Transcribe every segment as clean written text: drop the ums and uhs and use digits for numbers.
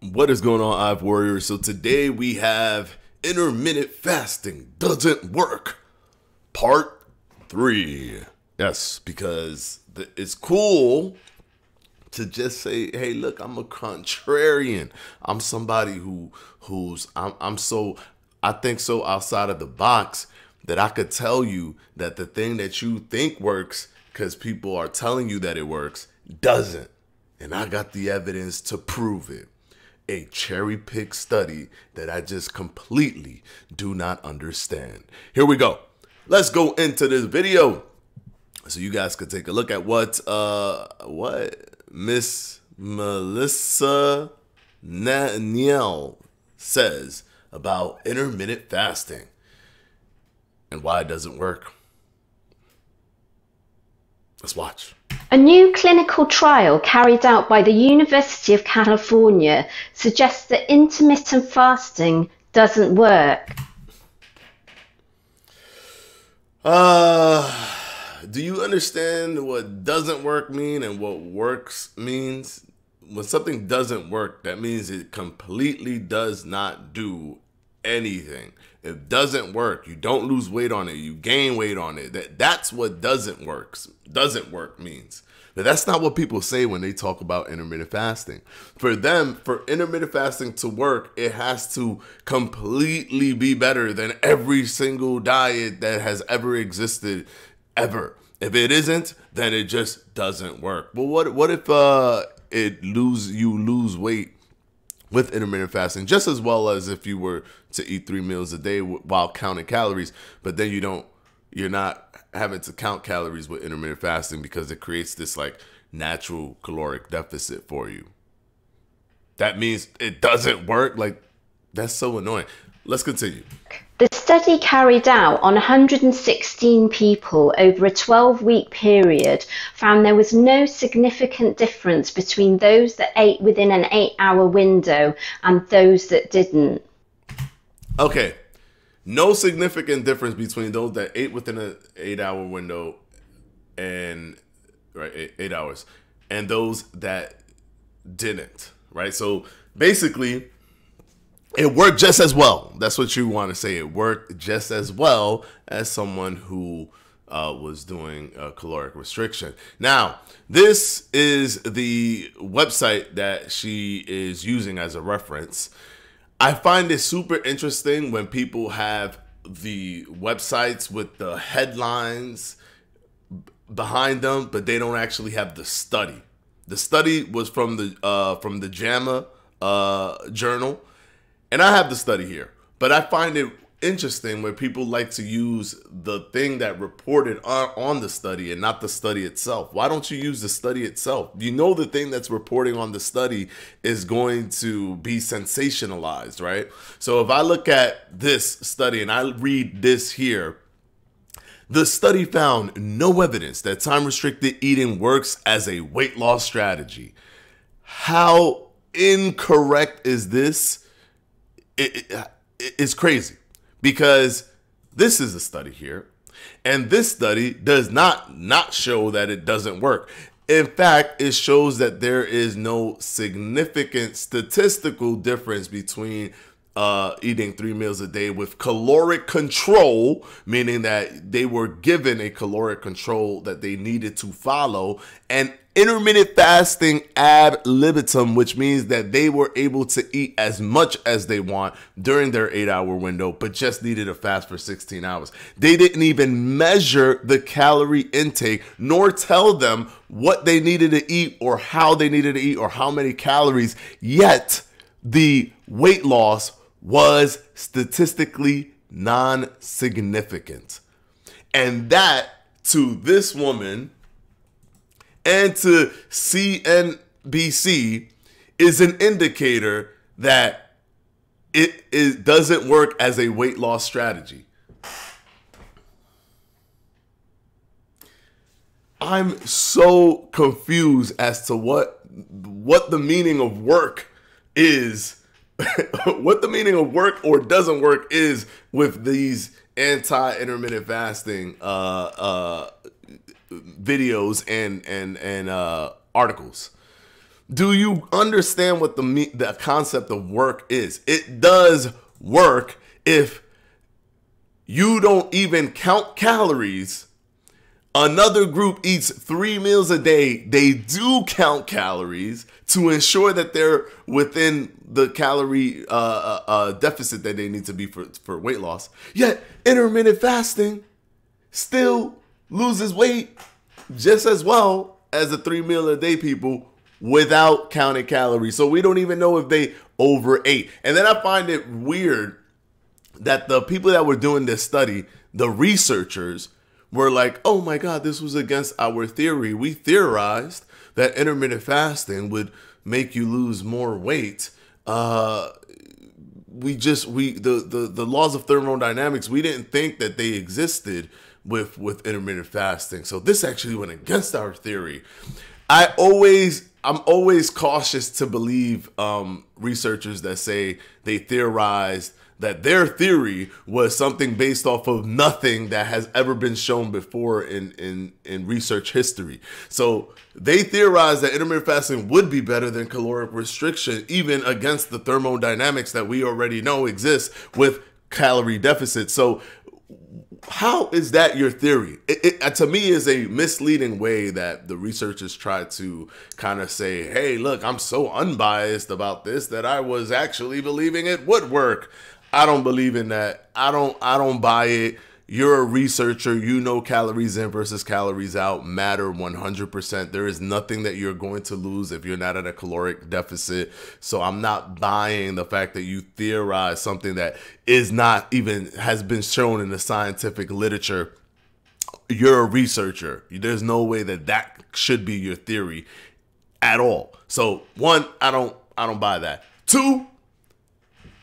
What is going on, Ive Warriors? So today we have intermittent fasting doesn't work, part 3. Yes, because it's cool to just say, hey, look, I'm a contrarian. I'm somebody I think so outside of the box that I could tell you that the thing that you think works because people are telling you that it works doesn't. And I got the evidence to prove it. A cherry pick study that I just completely do not understand. Here we go. Let's go into this video so you guys could take a look at what Miss Melissa Niel says about intermittent fasting and why it doesn't work. Let's watch. A new clinical trial carried out by the University of California suggests that intermittent fasting doesn't work. Do you understand what doesn't work mean and what works means? When something doesn't work, that means it completely does not do anything. It doesn't work. You don't lose weight on it. You gain weight on it. That's what doesn't work means. But that's not what people say when they talk about intermittent fasting. For them, for intermittent fasting to work, it has to completely be better than every single diet that has ever existed ever. If it isn't, then it just doesn't work. But what if you lose weight with intermittent fasting, just as well as if you were to eat 3 meals a day while counting calories, but then you're not having to count calories with intermittent fasting because it creates this like natural caloric deficit for you. That means it doesn't work. Like, that's so annoying. Let's continue. The study carried out on 116 people over a 12-week period found there was no significant difference between those that ate within an 8-hour window and those that didn't. Okay. No significant difference between those that ate within an 8-hour window and 8 hours and those that didn't, right? So basically, it worked just as well. That's what you want to say. It worked just as well as someone who was doing a caloric restriction. Now, this is the website that she is using as a reference. I find it super interesting when people have the websites with the headlines behind them, but they don't actually have the study. The study was from the JAMA journal. And I have the study here, but I find it interesting when people like to use the thing that reported on the study and not the study itself. Why don't you use the study itself? You know the thing that's reporting on the study is going to be sensationalized, right? So if I look at this study and I read this here, the study found no evidence that time-restricted eating works as a weight loss strategy. How incorrect is this? It's crazy because this is a study here, and this study does not show that it doesn't work. In fact, it shows that there is no significant statistical difference between eating 3 meals a day with caloric control, meaning that they were given a caloric control that they needed to follow, and intermittent fasting ad libitum, which means that they were able to eat as much as they want during their 8-hour window, but just needed to fast for 16 hours. They didn't even measure the calorie intake, nor tell them what they needed to eat or how they needed to eat or how many calories, yet the weight loss was statistically non-significant. And that, to this woman and to CNBC, is an indicator that it doesn't work as a weight loss strategy. I'm so confused as to what the meaning of work is. What the meaning of work or doesn't work is with these anti-intermittent fasting videos and articles. Do you understand what the concept of work is? It does work if you don't even count calories. Another group eats 3 meals a day. They do count calories to ensure that they're within the calorie deficit that they need to be for weight loss. Yet intermittent fasting still loses weight just as well as the 3 meal a day people without counting calories. So we don't even know if they overate. And then I find it weird that the people that were doing this study, the researchers, were like, oh my God, this was against our theory. We theorized that intermittent fasting would make you lose more weight. The laws of thermodynamics, we didn't think that they existed with intermittent fasting. So this actually went against our theory. I'm always cautious to believe researchers that say they theorized that their theory was something based off of nothing that has ever been shown before in research history. So they theorized that intermittent fasting would be better than caloric restriction, even against the thermodynamics that we already know exists with calorie deficit. So how is that your theory? It to me is a misleading way that the researchers try to kind of say, hey, look, I'm so unbiased about this that I was actually believing it would work. I don't believe in that. I don't buy it. You're a researcher. You know calories in versus calories out matter 100%. There is nothing that you're going to lose if you're not at a caloric deficit. So I'm not buying the fact that you theorize something that is not even has been shown in the scientific literature. You're a researcher. There's no way that should be your theory at all. So one, I don't buy that. Two,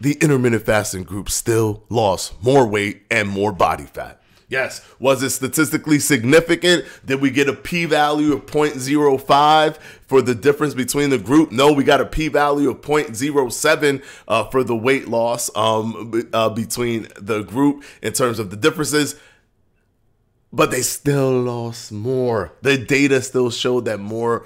the intermittent fasting group still lost more weight and more body fat. Yes. Was it statistically significant? Did we get a p-value of 0.05 for the difference between the group? No, we got a p-value of 0.07 for the weight loss between the group in terms of the differences. But they still lost more. The data still showed that more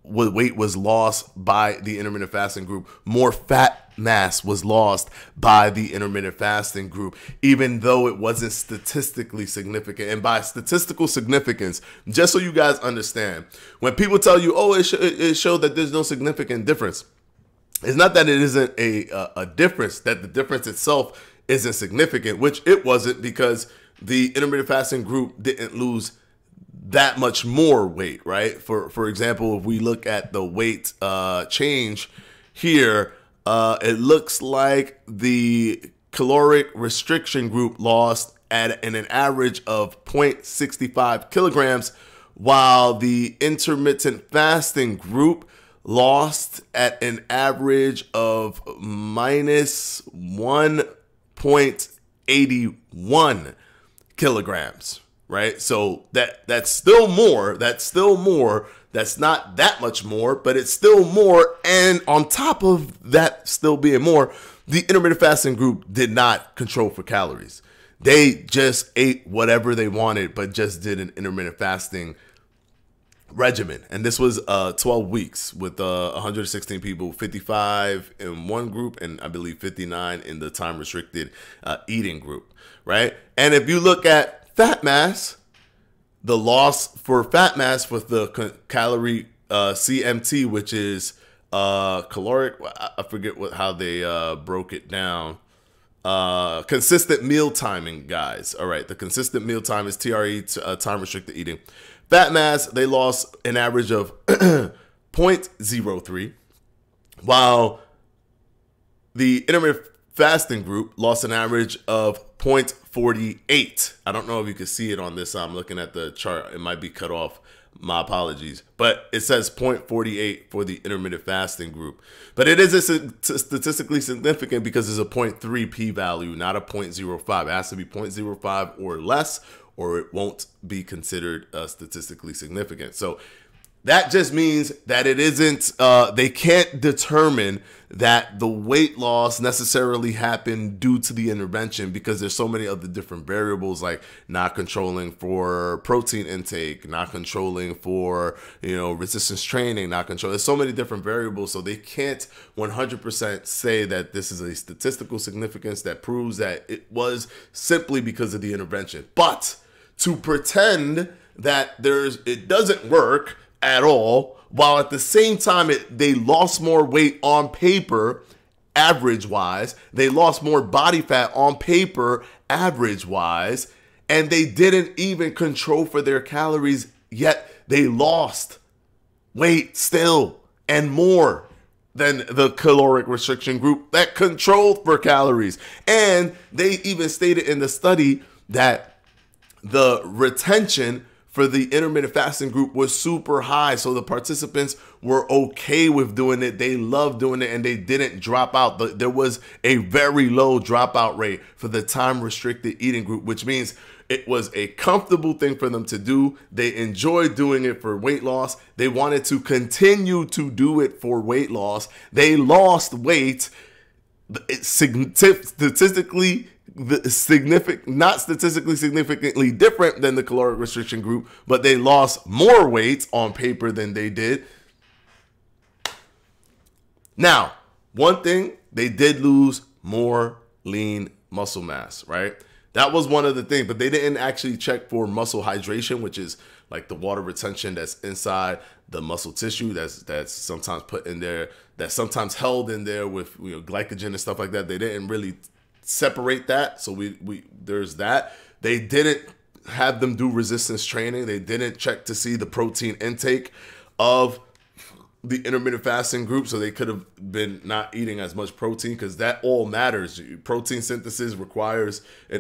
weight was lost by the intermittent fasting group. More fat mass was lost by the intermittent fasting group, even though it wasn't statistically significant. And by statistical significance, just so you guys understand, when people tell you, oh, it showed that there's no significant difference, it's not that it isn't a difference, that the difference itself isn't significant, which it wasn't, because the intermittent fasting group didn't lose that much more weight, right? For example, if we look at the weight change here, it looks like the caloric restriction group lost at an average of 0.65 kilograms, while the intermittent fasting group lost at an average of minus 1.81 kilograms. Right? So that's still more. That's not that much more, but it's still more. And on top of that still being more, the intermittent fasting group did not control for calories. They just ate whatever they wanted, but just did an intermittent fasting regimen. And this was 12 weeks with 116 people, 55 in one group, and I believe 59 in the time restricted eating group. Right? And if you look at fat mass, the loss for fat mass with the calorie CMT, which is caloric, I forget how they broke it down. Consistent meal timing, guys. All right, the consistent meal time is TRE, time restricted eating. Fat mass, they lost an average of 0.03, while the intermittent fasting group lost an average of 0.48. I don't know if you can see it on this. I'm looking at the chart. It might be cut off. My apologies. But it says 0.48 for the intermittent fasting group. But it is statistically significant because it's a 0.3 p-value, not a 0.05. It has to be 0.05 or less, or it won't be considered statistically significant. So That just means that it isn't, they can't determine that the weight loss necessarily happened due to the intervention, because there's so many other different variables, like not controlling for protein intake, not controlling for, resistance training, not control. There's so many different variables. So they can't 100% say that this is a statistical significance that proves that it was simply because of the intervention. But to pretend that it doesn't work at all, while at the same time they lost more weight on paper average wise, they lost more body fat on paper average wise, and they didn't even control for their calories, yet they lost weight still and more than the caloric restriction group that controlled for calories. And they even stated in the study that the retention for the intermittent fasting group was super high. So the participants were okay with doing it. They loved doing it, and they didn't drop out. There was a very low dropout rate for the time restricted eating group, which means it was a comfortable thing for them to do. They enjoyed doing it for weight loss. They wanted to continue to do it for weight loss. They lost weight. It's statistically not statistically significantly different than the caloric restriction group, but they lost more weight on paper than they did. Now, one thing, they did lose more lean muscle mass, right? That was one of the things, but they didn't actually check for muscle hydration, which is like the water retention that's inside the muscle tissue that's sometimes put in there, that's sometimes held in there with glycogen and stuff like that. They didn't really separate that. So there's that. They didn't have them do resistance training. They didn't check to see the protein intake of the intermittent fasting group, so they could have been not eating as much protein, because that all matters. Protein synthesis requires a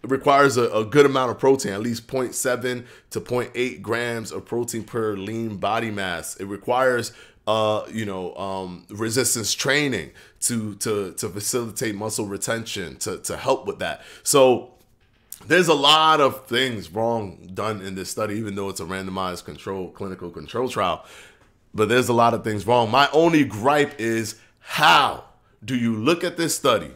good amount of protein, at least 0.7 to 0.8 grams of protein per lean body mass. It requires resistance training to facilitate muscle retention, to help with that. So there's a lot of things wrong done in this study, even though it's a randomized clinical control trial. But there's a lot of things wrong. My only gripe is, how do you look at this study?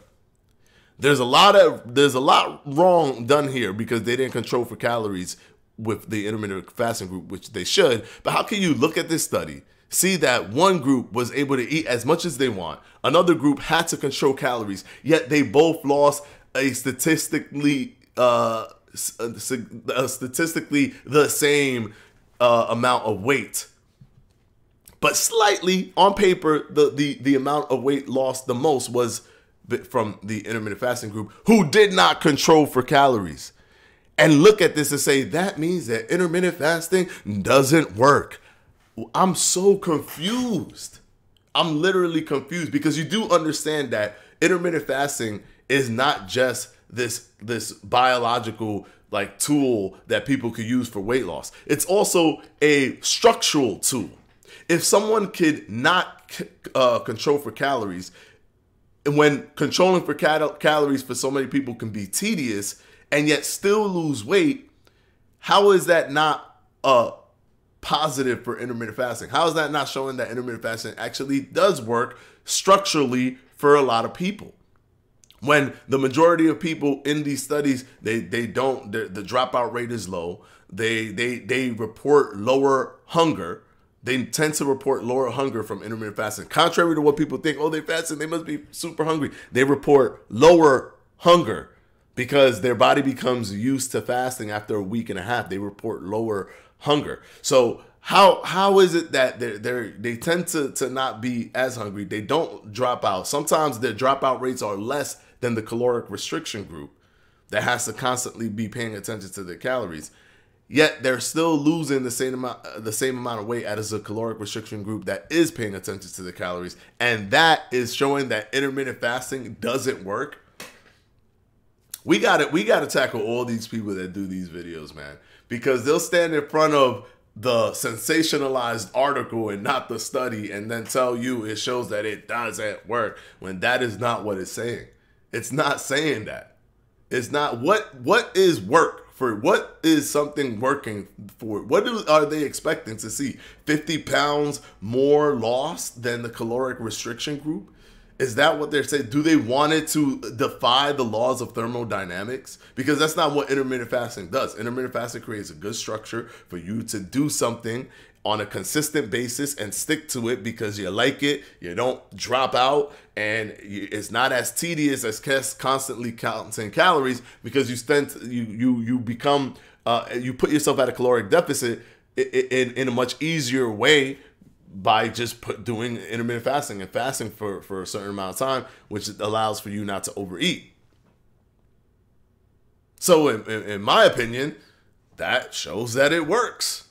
There's a lot wrong done here, because they didn't control for calories with the intermittent fasting group, which they should. But how can you look at this study, see that one group was able to eat as much as they want, another group had to control calories, yet they both lost a statistically the same amount of weight, but slightly on paper the amount of weight lost the most was from the intermittent fasting group, who did not control for calories. And look at this and say, that means that intermittent fasting doesn't work. I'm so confused. I'm literally confused, because you do understand that intermittent fasting is not just this biological tool that people could use for weight loss. It's also a structural tool. If someone could not control for calories, and when controlling for calories for so many people can be tedious, and yet still lose weight, how is that not positive for intermittent fasting? How is that not showing that intermittent fasting actually does work structurally for a lot of people? When the majority of people in these studies, the dropout rate is low. They report lower hunger. They tend to report lower hunger from intermittent fasting. Contrary to what people think, oh, they fasted, they must be super hungry. They report lower hunger because their body becomes used to fasting after a week and a half. They report lower hunger. So how is it that they tend to not be as hungry? They don't drop out. Sometimes their dropout rates are less than the caloric restriction group that has to constantly be paying attention to their calories. Yet they're still losing the same amount of weight as a caloric restriction group that is paying attention to the calories. And that is showing that intermittent fasting doesn't work. We got to tackle all these people that do these videos, man, because they'll stand in front of the sensationalized article and not the study, and then tell you it shows that it doesn't work, when that is not what it's saying. It's not saying that. It's not. What is work for what is something working for? What are they expecting to see? 50 pounds more loss than the caloric restriction group? Is that what they're saying? Do they want it to defy the laws of thermodynamics? Because that's not what intermittent fasting does. Intermittent fasting creates a good structure for you to do something on a consistent basis and stick to it because you like it, you don't drop out, and it's not as tedious as constantly counting calories because you become you put yourself at a caloric deficit in a much easier way by just doing intermittent fasting and fasting for a certain amount of time, which allows for you not to overeat. So in my opinion, that shows that it works.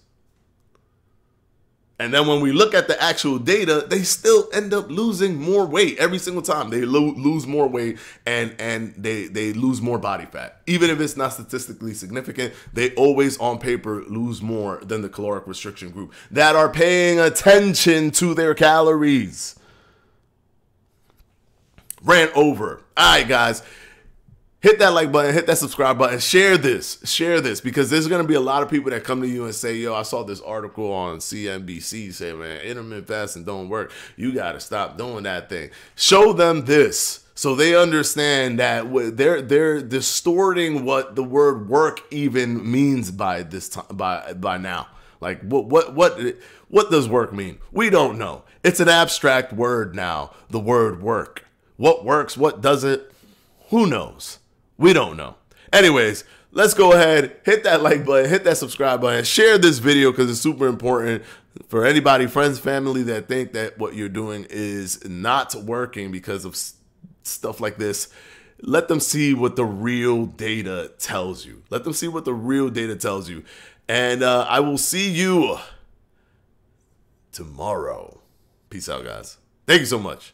And then when we look at the actual data, they still end up losing more weight every single time. They lose more weight and they lose more body fat. Even if it's not statistically significant, they always on paper lose more than the caloric restriction group that are paying attention to their calories. Ran over. All right, guys. Hit that like button, hit that subscribe button, share this, because there's going to be a lot of people that come to you and say, yo, I saw this article on CNBC say, man, intermittent fasting don't work. You got to stop doing that thing. Show them this so they understand that they're distorting what the word work even means by this time, by now. Like what does work mean? We don't know. It's an abstract word now, the word work. What works, what doesn't, who knows? We don't know. Anyways, let's go ahead, hit that like button, hit that subscribe button, share this video because it's super important for anybody, friends, family that think that what you're doing is not working because of stuff like this. Let them see what the real data tells you. Let them see what the real data tells you. And I will see you tomorrow. Peace out, guys. Thank you so much.